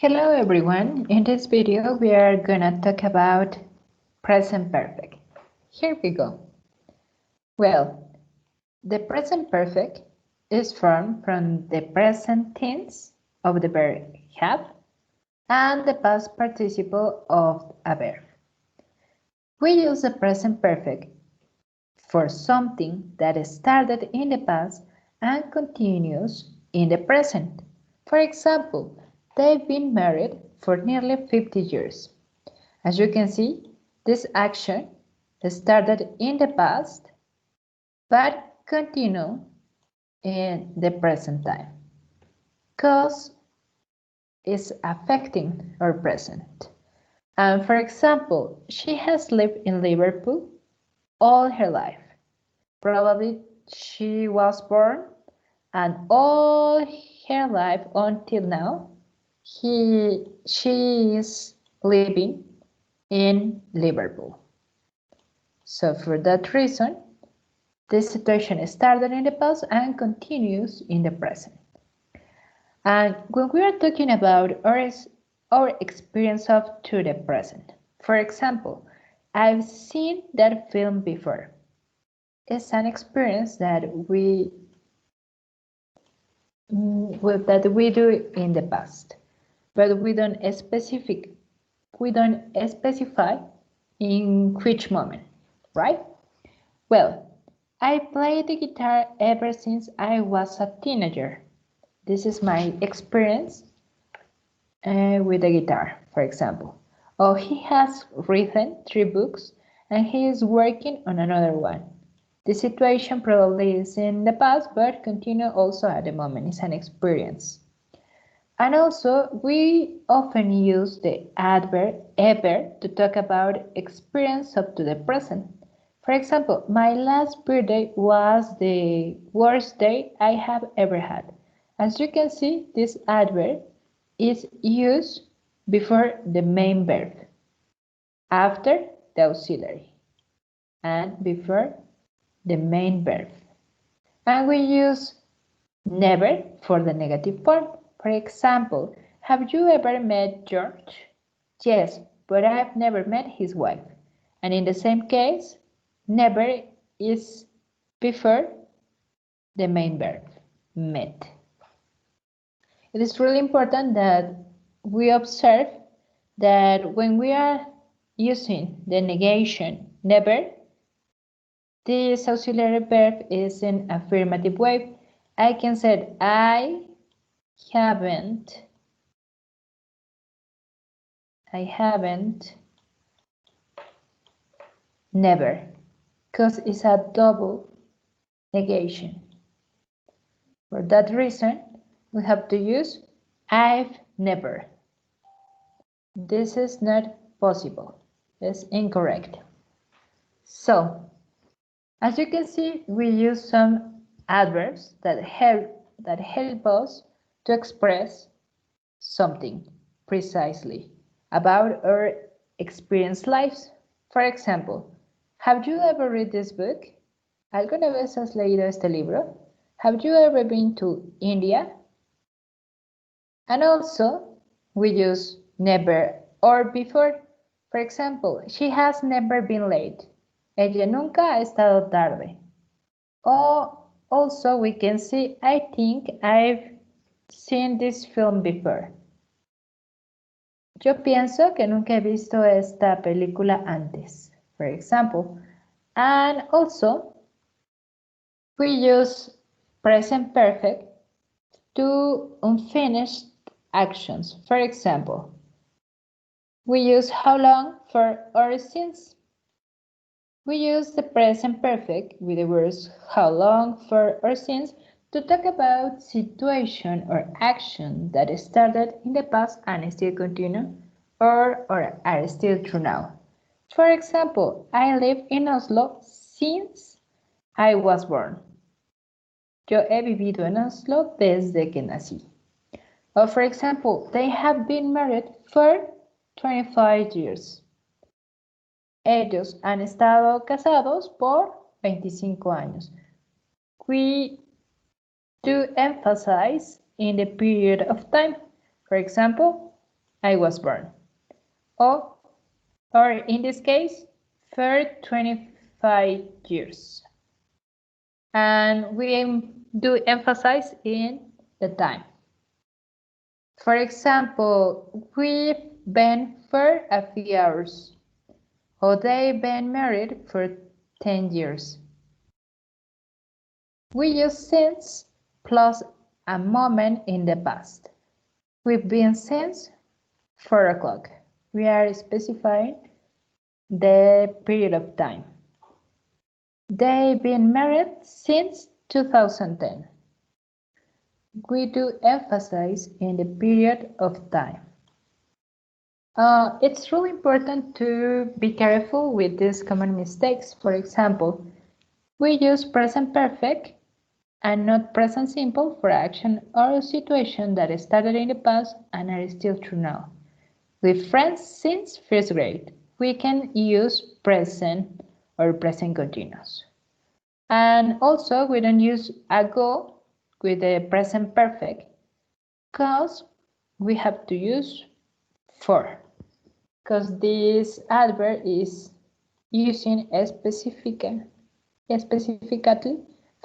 Hello everyone, in this video we are gonna talk about present perfect. Here we go. Well, the present perfect is formed from the present tense of the verb have and the past participle of a verb. We use the present perfect for something that started in the past and continues in the present. For example, they've been married for nearly 50 years. As you can see, this action started in the past but continue in the present time because it's affecting our present. And for example, she has lived in Liverpool all her life. Probably she was born and all her life until now she is living in Liverpool. So for that reason, this situation started in the past and continues in the present. And when we are talking about our experience up to the present, for example, I've seen that film before. It's an experience that we do in the past, but we don't specify in which moment, right? Well, I play the guitar ever since I was a teenager. This is my experience with the guitar, for example. Oh, he has written 3 books and he is working on another one. The situation probably is in the past, but continue also at the moment. It's an experience. And also, we often use the adverb ever to talk about experience up to the present. For example, my last birthday was the worst day I have ever had. As you can see, this adverb is used before the main verb, after the auxiliary, and before the main verb. And we use never for the negative form. For example, have you ever met George? Yes, but I've never met his wife. And in the same case, never is before the main verb, met. It is really important that we observe that when we are using the negation never, this auxiliary verb is in affirmative way. I can say I haven't never, because it's a double negation. For that reason, we have to use I've never. This is not possible. It's incorrect. So, as you can see, we use some adverbs that help us to express something precisely about our experienced lives. For example, have you ever read this book? ¿Alguna vez has leído este libro? Have you ever been to India? And also, we use never or before. For example, she has never been late. Ella nunca ha estado tarde. Or also we can see, I think I've seen this film before. Yo pienso que nunca he visto esta película antes, for example. And also, we use present perfect to unfinished actions. For example, we use how long for or since. We use the present perfect with the words how long, for, or since to talk about situation or action that started in the past and still continue or are still true now. For example, I live in Oslo since I was born. Yo he vivido en Oslo desde que nací. Or for example, they have been married for 25 years. Ellos han estado casados por 25 años. We do emphasize in the period of time. For example, I was born. Or in this case, for 25 years. And we do emphasize in the time. For example, we've been for a few hours, or they've been married for 10 years. We use since plus a moment in the past. We've been since 4 o'clock. We are specifying the period of time. They've been married since 2010. We do emphasize in the period of time. It's really important to be careful with these common mistakes. For example, we use present perfect and not present simple for action or situation that started in the past and are still true now. With friends since first grade, we can use present or present continuous. And also, we don't use ago with the present perfect because we have to use for, because this adverb is using specifically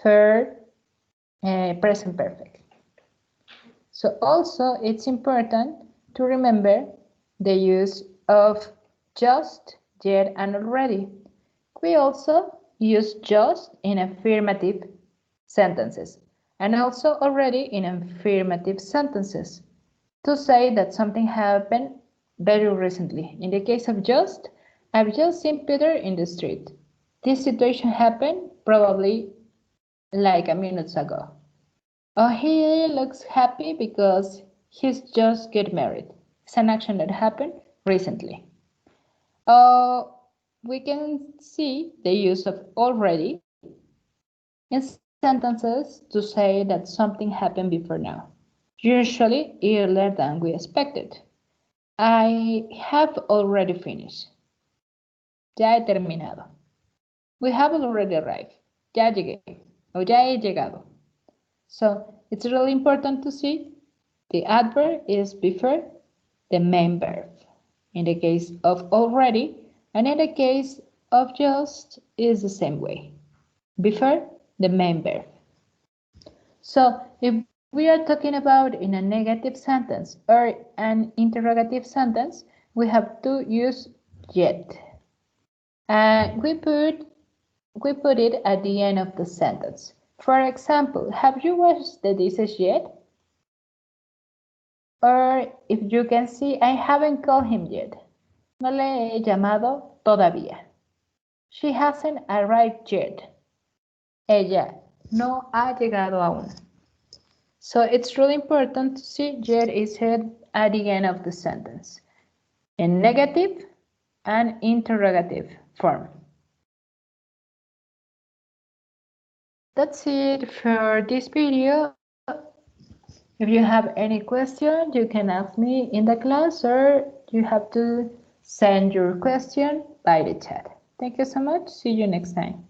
for present perfect. So also it's important to remember the use of just, yet, and already. We also use just in affirmative sentences and also already in affirmative sentences to say that something happened very recently. In the case of just, I've just seen Peter in the street. This situation happened probably like a minute ago. Oh, he looks happy because he's just get married. It's an action that happened recently. We can see the use of already in sentences to say that something happened before now, usually earlier than we expected. I have already finished. Ya he terminado. We have already arrived. Ya llegué. O ya he llegado. So it's really important to see the adverb is before the main verb. In the case of already, and in the case of just is the same way. Before the main verb. So if we are talking about in a negative sentence or an interrogative sentence, we have to use yet. And we put it at the end of the sentence. For example, have you washed the dishes yet? Or if you can see, I haven't called him yet. No le he llamado todavía. She hasn't arrived yet. Ella no ha llegado aún. So it's really important to see yet is said at the end of the sentence in negative and interrogative form. That's it for this video. If you have any question, you can ask me in the class or you have to send your question by the chat. Thank you so much. See you next time.